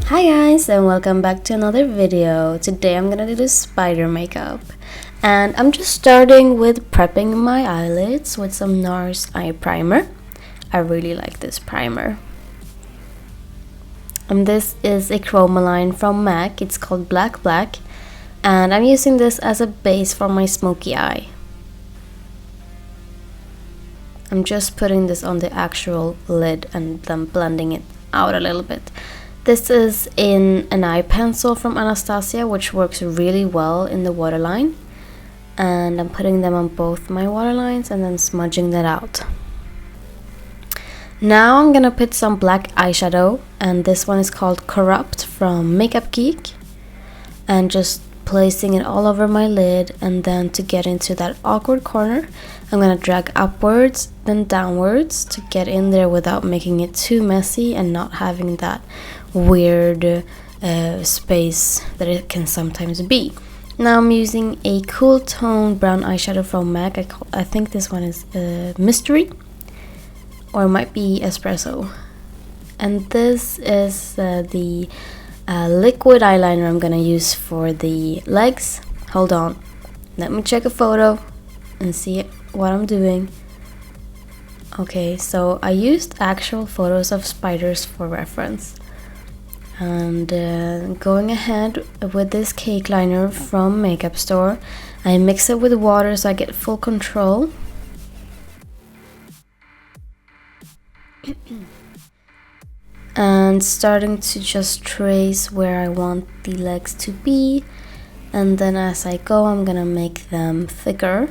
Hi guys, and welcome back to another video. Today I'm gonna do the spider makeup, and I'm just starting with prepping my eyelids with some NARS eye primer. I really like this primer. And this is a chromaline from MAC. It's called Black Black, and I'm using this as a base for my smoky eye. I'm just putting this on the actual lid and then blending it out a little bit. This is in an eye pencil from Anastasia, which works really well in the waterline. And I'm putting them on both my waterlines and then smudging that out. Now I'm gonna put some black eyeshadow, and this one is called Corrupt from Makeup Geek. And just placing it all over my lid, and then to get into that awkward corner, I'm gonna drag upwards then downwards to get in there without making it too messy and not having that weird space that it can sometimes be. Now I'm using a cool tone brown eyeshadow from MAC. I think this one is Mystery, or it might be Espresso. And this is the liquid eyeliner I'm gonna use for the legs. Hold on, let me check a photo and see what I'm doing. Okay, so I used actual photos of spiders for reference. And going ahead with this cake liner from Makeup Store, I mix it with water so I get full control. And starting to just trace where I want the legs to be, and then as I go I'm gonna make them thicker.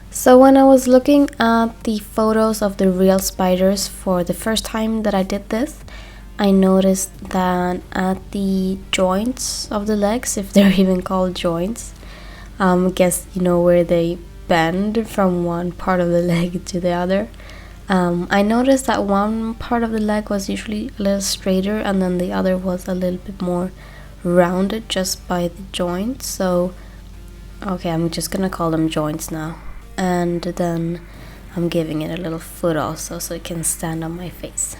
So when I was looking at the photos of the real spiders for the first time that I did this, I noticed that at the joints of the legs, if they're even called joints, I guess you know where they bend from one part of the leg to the other. I noticed that one part of the leg was usually a little straighter and then the other was a little bit more rounded just by the joint. So, okay, I'm just gonna call them joints now. And then I'm giving it a little foot also so it can stand on my face.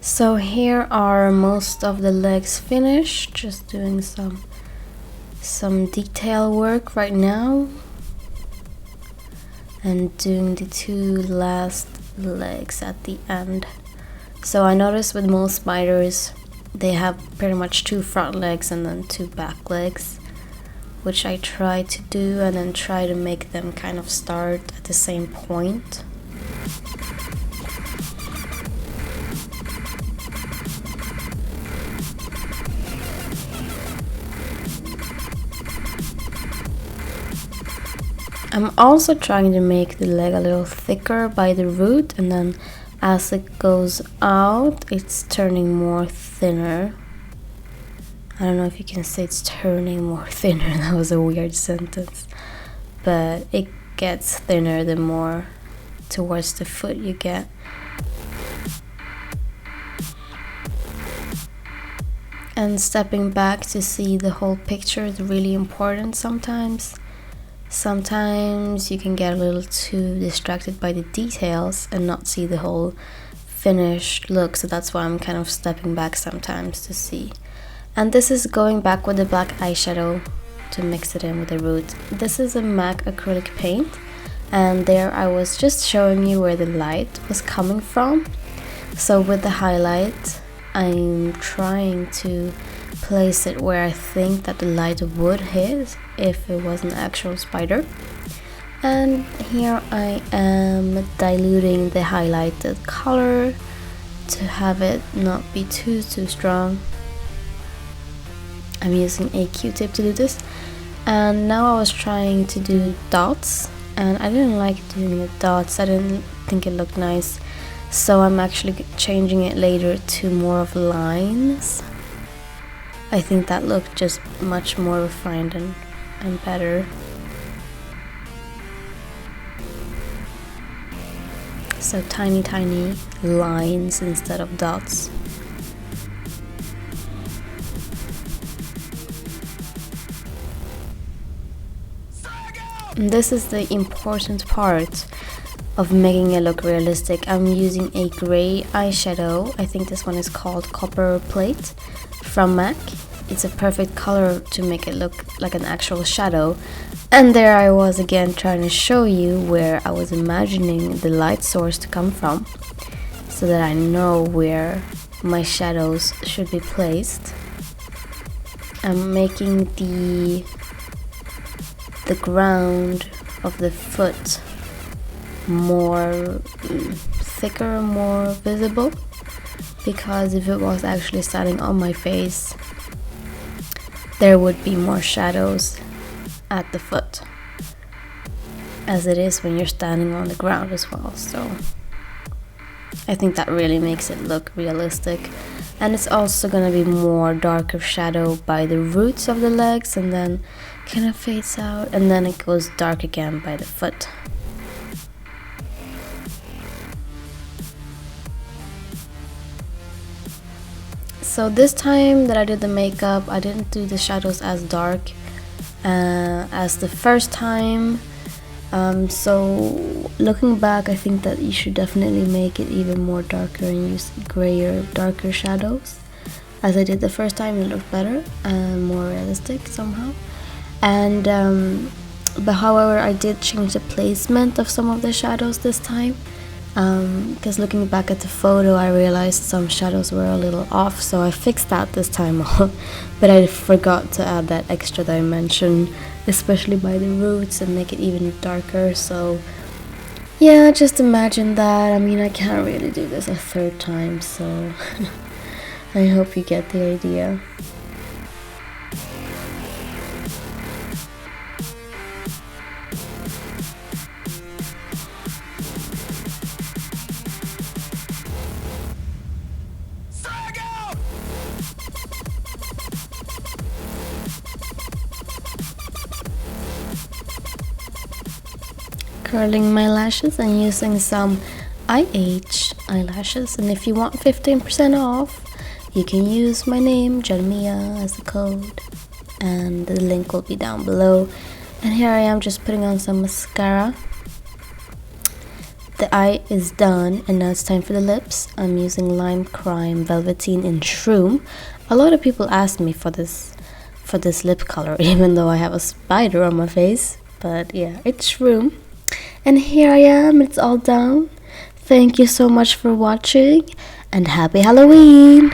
So here are most of the legs finished, just doing some detail work right now and doing the two last legs at the end. So I noticed with most spiders they have pretty much two front legs and then two back legs, which I try to do and then try to make them kind of start at the same point. I'm also trying to make the leg a little thicker by the root, and then as it goes out it's turning more thinner. I don't know if you can say it's turning more thinner, that was a weird sentence, but it gets thinner the more towards the foot you get. And stepping back to see the whole picture is really important sometimes. Sometimes you can get a little too distracted by the details and not see the whole finished look, so that's why I'm kind of stepping back sometimes to see. And this is going back with the black eyeshadow to mix it in with the root. This is a MAC acrylic paint, and there I was just showing you where the light was coming from. So with the highlight I'm trying to place it where I think that the light would hit if it was an actual spider. And here I am diluting the highlighted color to have it not be too strong. I'm using a Q-tip to do this, and now I was trying to do dots and I didn't like doing the dots. I didn't think it looked nice, so I'm actually changing it later to more of lines. I think that looked just much more refined and better. So tiny lines instead of dots. And this is the important part of making it look realistic. I'm using a gray eyeshadow. I think this one is called Copperplate from MAC. It's a perfect color to make it look like an actual shadow. And there I was again trying to show you where I was imagining the light source to come from, so that I know where my shadows should be placed. I'm making the ground of the foot more thicker, more visible, because if it was actually standing on my face, there would be more shadows at the foot, as it is when you're standing on the ground as well. So I think that really makes it look realistic. And it's also gonna be more darker shadow by the roots of the legs, and then kind of fades out, and then it goes dark again by the foot. So this time that I did the makeup, I didn't do the shadows as dark as the first time. So looking back, I think that you should definitely make it even more darker and use grayer, darker shadows. As I did the first time, it looked better and more realistic somehow. And but however, I did change the placement of some of the shadows this time, because looking back at the photo, I realized some shadows were a little off, so I fixed that this time. But I forgot to add that extra dimension, especially by the roots, and make it even darker. So yeah, just imagine that. I mean, I can't really do this a third time, so I hope you get the idea. Curling my lashes and using some IH eyelashes, and if you want 15% off, you can use my name JENMIA as a code, and the link will be down below. And here I am just putting on some mascara. The eye is done, and now it's time for the lips. I'm using LIMECRIME Velvetine in Shroom. A lot of people ask me for this lip color, even though I have a spider on my face, but yeah, it's Shroom. And here I am, it's all done. Thank you so much for watching, and happy Halloween!